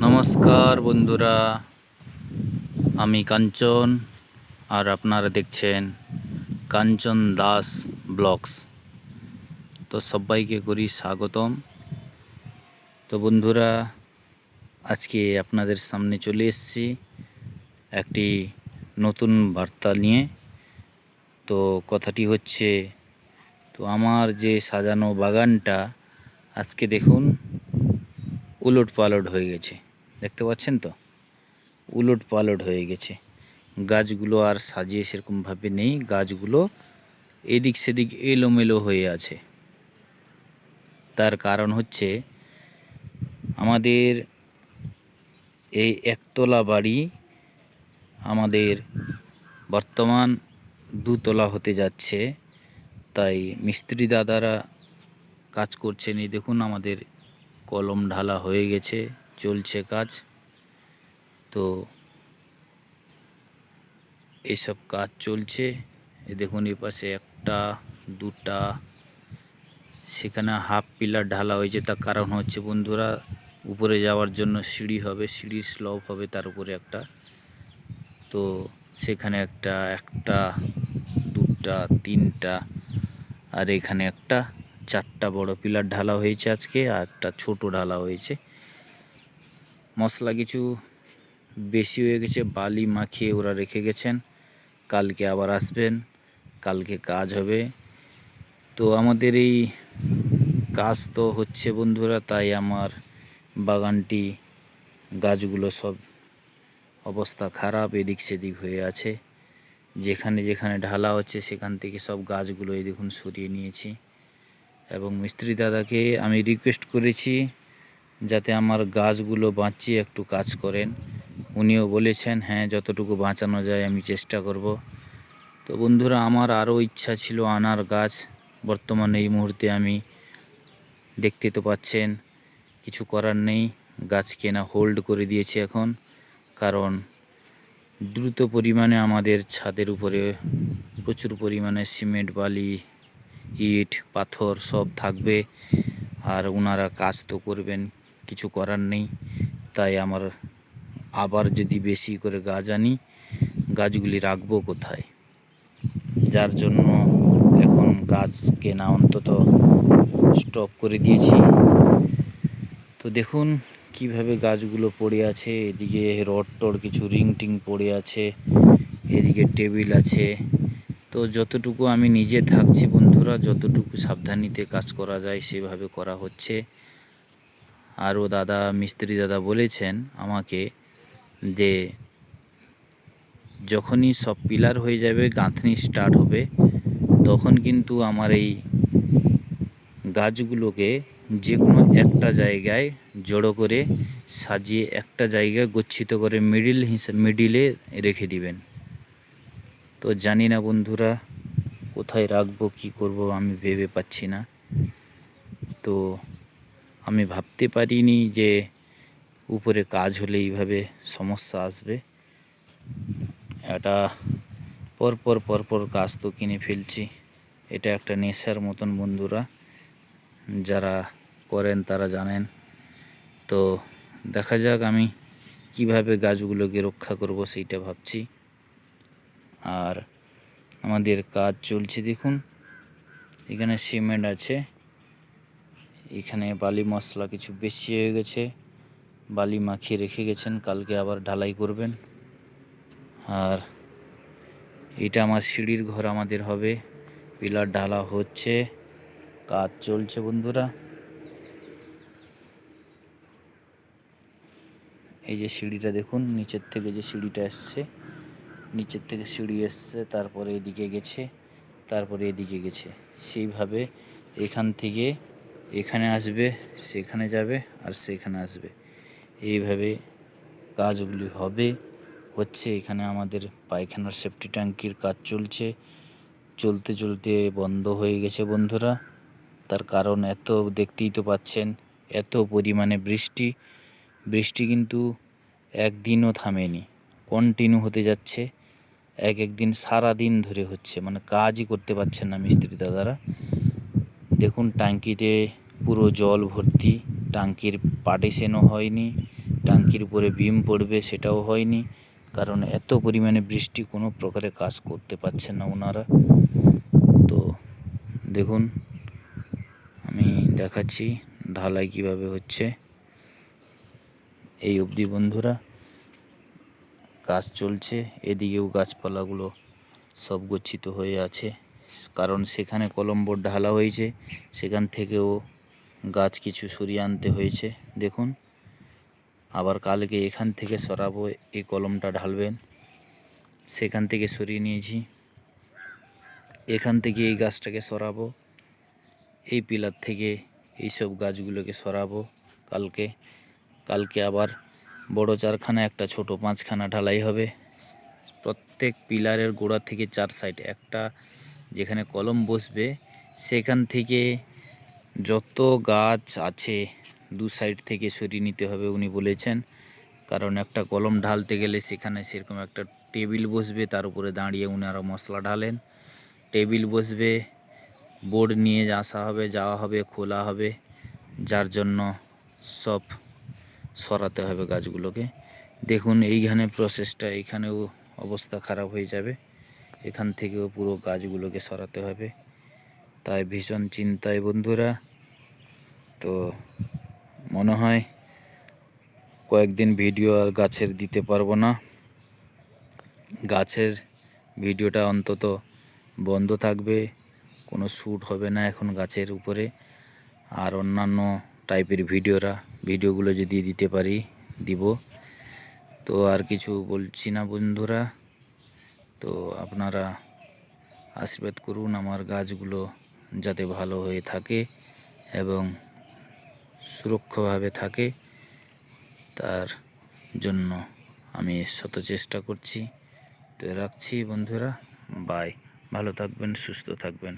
নমস্কার বন্ধুরা, আমি কাঞ্চন আর আপনারা দেখছেন কাঞ্চন দাস ব্লগস। তো সবাইকে করি স্বাগতম। তো বন্ধুরা, আজকে আপনাদের সামনে চলে এসেছি একটি নতুন বার্তা নিয়ে। তো কথাটি হচ্ছে, তো আমার যে সাজানো বাগানটা আজকে দেখুন উলট পালট হয়ে গেছে। দেখতে পাচ্ছেন তো, উলট পালট হয়ে গেছে। গাছগুলো আর সাজিয়ে সেরকমভাবে নেই, গাছগুলো এদিক সেদিক এলোমেলো হয়ে আছে। তার কারণ হচ্ছে, আমাদের এই একতলা বাড়ি আমাদের বর্তমান দুতলা হতে যাচ্ছে। তাই মিস্ত্রি দাদারা কাজ করছেন। এই দেখুন আমাদের কলম ঢালা হয়ে গেছে, চলছে কাজ। তো এইসব কাজ চলছে। এই দেখুন এই পাশে একটা দুটা, সেখানে হাফ পিলার ঢালা হয়েছে। তার কারণ হচ্ছে বন্ধুরা, উপরে যাওয়ার জন্য সিঁড়ি হবে, সিঁড়ির স্লপ হবে তার উপরে একটা। তো সেখানে একটা দুটা তিনটা, আর এখানে একটা চারটা বড় পিলার ঢালা হয়েছে আজকে, আর একটা ছোট ঢালা হয়েছে। মশলা কিছু বেশি হয়ে গেছে, বালি মাখিয়ে ওরা রেখে গেছেন। কালকে আবার আসবেন, কালকে কাজ হবে। তো আমাদের এই কাজ তো হচ্ছে বন্ধুরা, তাই আমার বাগানটি গাছগুলো সব অবস্থা খারাপ, এদিক সেদিক হয়ে আছে। যেখানে যেখানে ঢালা হচ্ছে সেখান থেকে সব গাছগুলো এই দেখুন সরিয়ে নিয়েছি। এবং মিস্ত্রি দাদাকে আমি রিকোয়েস্ট করেছি যাতে আমার গাছগুলো বাঁচিয়ে একটু কাজ করেন। উনিও বলেছেন হ্যাঁ, যতটুকু বাঁচানো যায় আমি চেষ্টা করব। তো বন্ধুরা, আমার আরও ইচ্ছা ছিল আনার গাছ। বর্তমানে এই মুহূর্তে আমি দেখতে তো পাচ্ছেন কিছু করার নেই, গাছ কেনা হোল্ড করে দিয়েছি এখন। কারণ দ্রুত পরিমাণে আমাদের ছাদের উপরে প্রচুর পরিমাণে সিমেন্ট বালি ইট পাথর সব থাকবে, আর ওনারা কাজ তো করবেন, কিছু করার নেই। তাই আমার আবার যদি বেশি করে গাছ আনি, গাছগুলি রাখবো কোথায়? যার জন্য এখন গাছ কেনা অন্তত স্টপ করে দিয়েছি। তো দেখুন কিভাবে গাছগুলো পড়ে আছে, এদিকে রড টড কিছু রিং টিং পড়ে আছে, এদিকে টেবিল আছে। তো যতটুকু আমি নিজে থাকছি বন্ধুরা, যতটুকু সাবধানীতে কাজ করা যায় সেভাবে করা হচ্ছে। আরও দাদা মিস্ত্রি দাদা বলেছেন আমাকে যে যখনই সব পিলার হয়ে যাবে, গাঁথনি স্টার্ট হবে, তখন কিন্তু আমার এই গাছগুলোকে যে কোনো একটা জায়গায় জড়ো করে সাজিয়ে একটা জায়গায় গচ্ছিত করে মিডিলে রেখে দিবেন। তো জানি না বন্ধুরা কোথায় রাখবো, কি করব আমি ভেবে পাচ্ছি না। তো আমি ভাবতে পারিনি যে উপরে কাজ হলে এইভাবে সমস্যা আসবে। এটা পরপর কাজ তো কিনে ফেলছি। এটা একটা নেশার মতন বন্ধুরা, যারা করেন তারা জানেন। তো দেখা যাক আমি কিভাবে গাছগুলোকে রক্ষা করব সেইটা ভাবছি। আর আমাদের কাজ চলছে দেখুন, এখানে সিমেন্ট আছে, এখানে বালি মশলা কিছু বেশি হয়ে গেছে, বালি মাখিয়ে রেখে গেছেন, কালকে আবার ঢালাই করবেন। আর এটা আমার সিঁড়ির ঘর আমাদের হবে, পিলার ঢালা হচ্ছে, কাজ চলছে বন্ধুরা। এই যে সিঁড়িটা দেখুন, নিচের থেকে যে সিঁড়িটা এসছে, নিচের থেকে সিঁড়ি এসছে, তারপরে এদিকে গেছে, তারপরে এদিকে গেছে, সেইভাবে এখান থেকে এখানে আসবে, সেখানে যাবে, আর সেখানে আসবে, এইভাবে কাজগুলি হবে হচ্ছে। এখানে আমাদের পায়খানার সেফটি ট্যাঙ্কির কাজ চলছে, চলতে চলতে বন্ধ হয়ে গেছে বন্ধুরা। তার কারণ এত দেখতেই তো পাচ্ছেন, এত পরিমাণে বৃষ্টি কিন্তু একদিনও থামেনি, কন্টিনিউ হতে যাচ্ছে। একদিন সারা দিন ধরে হচ্ছে, মানে কাজই করতে পারছেন না মিস্ত্রি দাদারা। দেখুন ট্যাঙ্কিতে পুরো জল ভর্তি, ট্যাঙ্কির পার্টিশনও হয়নি, ট্যাঙ্কির উপরে বিম পড়বে সেটাও হয়নি, কারণ এত পরিমাণে বৃষ্টি কোনো প্রকারে কাজ করতে পারছেন না ওনারা। তো দেখুন আমি দেখাচ্ছি ঢালাই কিভাবে হচ্ছে। এই অবধি বন্ধুরা কাজ চলছে, এদিকেও গাছপালাগুলো সব গচ্ছিত হয়ে আছে, কারণ সেখানে কলম বোর্ড ঢালা হয়েছে, সেখান থেকেও গাছ কিছু সরিয়ে আনতে হয়েছে। দেখুন আবার কালকে এখান থেকে সরাবো, এই কলমটা ঢালবেন, সেখান থেকে সরিয়ে নিয়েছি, এখান থেকে এই গাছটাকে সরাবো, এই পিলার থেকে এইসব গাছগুলোকে সরাবো কালকে আবার বড় চারখানা একটা ছোট পাঁচখানা ঢালাই হবে। প্রত্যেক পিলারের গোড়া থেকে 4 সাইড একটা যেখানে কলম বসবে সেখান থেকে যত গাছ আছে 2 সাইড থেকে সরিয়ে নিতে হবে উনি বলেছেন, কারণ একটা কলম ঢালতে গেলে সেখানে সেরকম একটা টেবিল বসবে, তার উপরে দাঁড়িয়ে উনারা মশলা ঢালেন, টেবিল বসবে, বোর্ড নিয়ে আসা হবে, যাওয়া হবে, খোলা হবে, যার জন্য সব সরাতে হবে গাছগুলোকে। দেখুন এইখানে প্রসেসটা, এইখানেও অবস্থা খারাপ হয়ে যাবে, এখান থেকেও পুরো গাছগুলোকে সরাতে হবে, তাই ভীষণ চিন্তায় বন্ধুরা। তো মনে হয় কয়েকদিন ভিডিও আর গাছের দিতে পারবো না, গাছের ভিডিওটা অন্তত বন্ধ থাকবে, কোনো শ্যুট হবে না এখন গাছের উপরে। আর অন্যান্য টাইপের ভিডিওগুলো যদি দিতে পারি দিব। তো আর কিছু বলছি না বন্ধুরা, তো আপনারা আশীর্বাদ করুন আমার গাছগুলো যাতে ভালো হয়ে থাকে এবং সুরক্ষাভাবে থাকে, তার জন্য আমি শত চেষ্টা করছি। তো রাখছি বন্ধুরা, বাই, ভালো থাকবেন, সুস্থ থাকবেন।